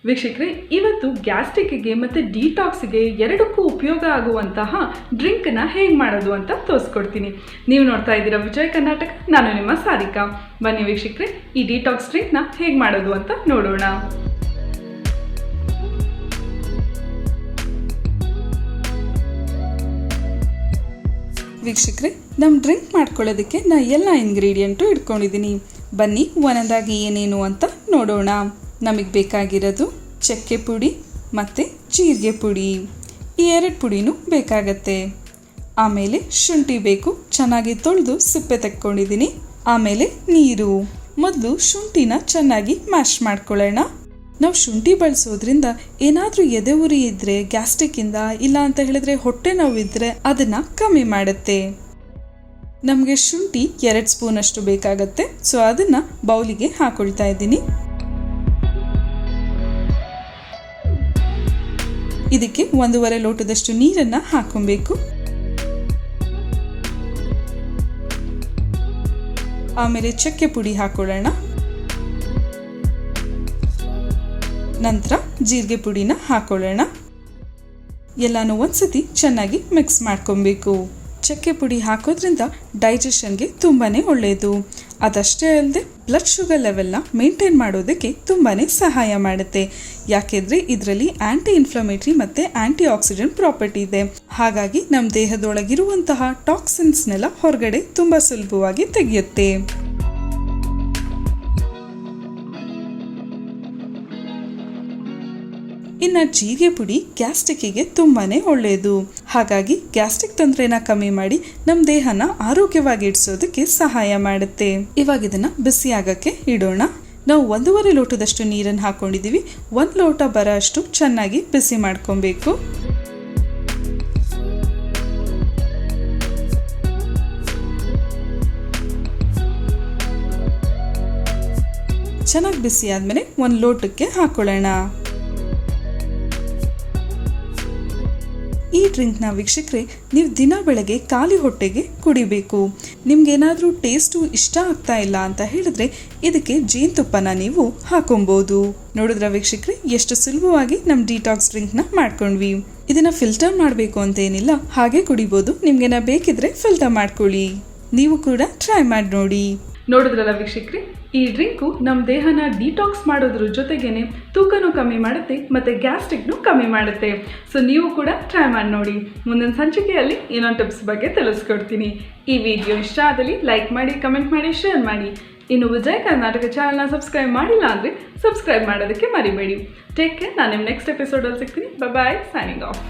ವೀಕ್ಷಕರೇ, ಇವತ್ತು ಗ್ಯಾಸ್ಟ್ರಿಕ್ಗೆ ಮತ್ತು ಡಿಟಾಕ್ಸ್ಗೆ ಎರಡಕ್ಕೂ ಉಪಯೋಗ ಆಗುವಂತಹ ಡ್ರಿಂಕ್ನ ಹೇಗೆ ಮಾಡೋದು ಅಂತ ತೋರಿಸ್ಕೊಡ್ತೀನಿ. ನೀವು ನೋಡ್ತಾ ಇದ್ದೀರಾ ವಿಜಯ್ ಕರ್ನಾಟಕ, ನಾನು ನಿಮ್ಮ ಸಾರಿಕಾ. ಬನ್ನಿ ವೀಕ್ಷಕರೇ, ಈ ಡಿಟಾಕ್ಸ್ ಡ್ರಿಂಕ್ನ ಹೇಗೆ ಮಾಡೋದು ಅಂತ ನೋಡೋಣ. ವೀಕ್ಷಕರೇ, ನಮ್ಮ ಡ್ರಿಂಕ್ ಮಾಡ್ಕೊಳ್ಳೋದಕ್ಕೆ ನಾ ಎಲ್ಲ ಇಂಗ್ರೀಡಿಯೆಂಟು ಇಟ್ಕೊಂಡಿದ್ದೀನಿ. ಬನ್ನಿ ಒಂದೊಂದಾಗಿ ಏನೇನು ಅಂತ ನೋಡೋಣ. ನಮಗೆ ಬೇಕಾಗಿರೋದು ಚಕ್ಕೆ ಪುಡಿ ಮತ್ತು ಜೀರಿಗೆ ಪುಡಿ, ಈ ಎರಡು ಪುಡಿನೂ ಬೇಕಾಗತ್ತೆ. ಆಮೇಲೆ ಶುಂಠಿ ಬೇಕು, ಚೆನ್ನಾಗಿ ತೊಳೆದು ಸಿಪ್ಪೆ ತೆಕ್ಕೊಂಡಿದ್ದೀನಿ. ಆಮೇಲೆ ನೀರು. ಮೊದಲು ಶುಂಠಿನ ಚೆನ್ನಾಗಿ ಮ್ಯಾಶ್ ಮಾಡ್ಕೊಳ್ಳೋಣ. ನಾವು ಶುಂಠಿ ಬಳಸೋದ್ರಿಂದ ಏನಾದರೂ ಎದೆ ಉರಿ ಇದ್ದರೆ, ಗ್ಯಾಸ್ಟ್ರಿಕ್ಕಿಂದ ಇಲ್ಲ ಅಂತ ಹೇಳಿದ್ರೆ ಹೊಟ್ಟೆ ನೋವಿದ್ರೆ ಅದನ್ನು ಕಮ್ಮಿ ಮಾಡುತ್ತೆ. ನಮಗೆ ಶುಂಠಿ 2 ಸ್ಪೂನ್ ಅಷ್ಟು ಬೇಕಾಗತ್ತೆ. ಸೊ ಅದನ್ನು ಬೌಲಿಗೆ ಹಾಕೊಳ್ತಾ ಇದ್ದೀನಿ. ಇದಕ್ಕೆ 1.5 ಲೋಟದಷ್ಟು ನೀರನ್ನು ಹಾಕೊಬೇಕು. ಆಮೇಲೆ ಚಕ್ಕೆ ಪುಡಿ ಹಾಕೊಳ್ಳೋಣ. ನಂತರ ಜೀರಿಗೆ ಪುಡಿನ ಹಾಕೊಳ್ಳೋಣ. ಎಲ್ಲಾನು ಒಂದ್ಸತಿ ಚೆನ್ನಾಗಿ ಮಿಕ್ಸ್ ಮಾಡ್ಕೊಬೇಕು. ಚಕ್ಕೆ ಪುಡಿ ಹಾಕೋದ್ರಿಂದ ಡೈಜೆಷನ್ಗೆ ತುಂಬಾ ಒಳ್ಳೆಯದು. ಅದಷ್ಟೇ ಅಲ್ಲದೆ ಬ್ಲಡ್ ಶುಗರ್ ಲೆವೆಲ್ನ ಮೇಂಟೈನ್ ಮಾಡೋದಕ್ಕೆ ತುಂಬಾ ಸಹಾಯ ಮಾಡುತ್ತೆ. ಯಾಕೆಂದರೆ ಇದರಲ್ಲಿ ಆ್ಯಂಟಿ ಇನ್ಫ್ಲಮೇಟರಿ ಮತ್ತು ಆ್ಯಂಟಿ ಆಕ್ಸಿಡೆಂಟ್ ಪ್ರಾಪರ್ಟಿ ಇದೆ. ಹಾಗಾಗಿ ನಮ್ಮ ದೇಹದೊಳಗಿರುವಂತಹ ಟಾಕ್ಸಿನ್ಸ್ನೆಲ್ಲ ಹೊರಗಡೆ ತುಂಬ ಸುಲಭವಾಗಿ ತೆಗೆಯುತ್ತೆ. ಇನ್ನು ಜೀರಿಗೆ ಪುಡಿ ಗ್ಯಾಸ್ಟ್ರಿಕ್ಕಿಗೆ ತುಂಬಾ ಒಳ್ಳೆಯದು. ಹಾಗಾಗಿ ಗ್ಯಾಸ್ಟ್ರಿಕ್ ತೊಂದರೆನ ಕಮ್ಮಿ ಮಾಡಿ ನಮ್ಮ ದೇಹನ ಆರೋಗ್ಯವಾಗಿ ಇಡಿಸೋದಕ್ಕೆ ಸಹಾಯ ಮಾಡುತ್ತೆ. ಇವಾಗ ಇದನ್ನು ಬಿಸಿ ಆಗಕ್ಕೆ ಇಡೋಣ. ನಾವು 1.5 ಲೋಟದಷ್ಟು ನೀರನ್ನು ಹಾಕೊಂಡಿದ್ದೀವಿ. 1 ಲೋಟ ಬರೋ ಅಷ್ಟು ಚೆನ್ನಾಗಿ ಬಿಸಿ ಮಾಡ್ಕೊಬೇಕು. ಚೆನ್ನಾಗಿ ಬಿಸಿ ಆದಮೇಲೆ 1 ಲೋಟಕ್ಕೆ ಹಾಕೊಳ್ಳೋಣ. ಈ ಡ್ರಿಂಕ್ನ ವೀಕ್ಷಕರೇ, ನೀವು ದಿನ ಬೆಳಗ್ಗೆ ಖಾಲಿ ಹೊಟ್ಟೆಗೆ ಕುಡಿಬೇಕು. ನಿಮ್ಗೇನಾದರೂ ಟೇಸ್ಟು ಇಷ್ಟ ಆಗ್ತಾ ಇಲ್ಲ ಅಂತ ಹೇಳಿದ್ರೆ ಇದಕ್ಕೆ ಜೇನುತುಪ್ಪನ ನೀವು ಹಾಕೊಬೋದು. ನೋಡಿದ್ರ ವೀಕ್ಷಕರೇ, ಎಷ್ಟು ಸುಲಭವಾಗಿ ನಮ್ಮ ಡಿಟಾಕ್ಸ್ ಡ್ರಿಂಕ್ನ ಮಾಡ್ಕೊಂಡ್ವಿ. ಇದನ್ನ ಫಿಲ್ಟರ್ ಮಾಡಬೇಕು ಅಂತ ಏನಿಲ್ಲ, ಹಾಗೆ ಕುಡಿಬೋದು. ನಿಮ್ಗೇನ ಬೇಕಿದ್ರೆ ಫಿಲ್ಟರ್ ಮಾಡ್ಕೊಳ್ಳಿ. ನೀವು ಕೂಡ ಟ್ರೈ ಮಾಡಿ ನೋಡಿ. ನೋಡಿದ್ರಲ್ಲ ವೀಕ್ಷಕರೇ, ಈ ಡ್ರಿಂಕು ನಮ್ಮ ದೇಹನ ಡಿಟಾಕ್ಸ್ ಮಾಡೋದ್ರ ಜೊತೆಗೇನೆ ತೂಕನೂ ಕಮ್ಮಿ ಮಾಡುತ್ತೆ ಮತ್ತು ಗ್ಯಾಸ್ಟ್ರಿಕ್ನೂ ಕಮ್ಮಿ ಮಾಡುತ್ತೆ. ಸೊ ನೀವು ಕೂಡ ಟ್ರೈ ಮಾಡಿ ನೋಡಿ. ಮುಂದಿನ ಸಂಚಿಕೆಯಲ್ಲಿ ಇನ್ನೊಂದು ಟಿಪ್ಸ್ ಬಗ್ಗೆ ತಿಳಿಸ್ಕೊಡ್ತೀನಿ. ಈ ವಿಡಿಯೋ ಇಷ್ಟ ಆದಲ್ಲಿ ಲೈಕ್ ಮಾಡಿ, ಕಮೆಂಟ್ ಮಾಡಿ, ಶೇರ್ ಮಾಡಿ. ಇನ್ನು ವಿಜಯ್ ಕರ್ನಾಟಕ ಚಾನಲ್ನ ಸಬ್ಸ್ಕ್ರೈಬ್ ಮಾಡಿಲ್ಲ ಅಂದರೆ ಸಬ್ಸ್ಕ್ರೈಬ್ ಮಾಡೋದಕ್ಕೆ ಮರಿಬೇಡಿ. Take care. ನಾನು ನಿಮ್ಮ ನೆಕ್ಸ್ಟ್ ಎಪಿಸೋಡಲ್ಲಿ ಸಿಗ್ತೀನಿ. ಬಾಯ್, ಸೈನಿಂಗ್ ಆಫ್.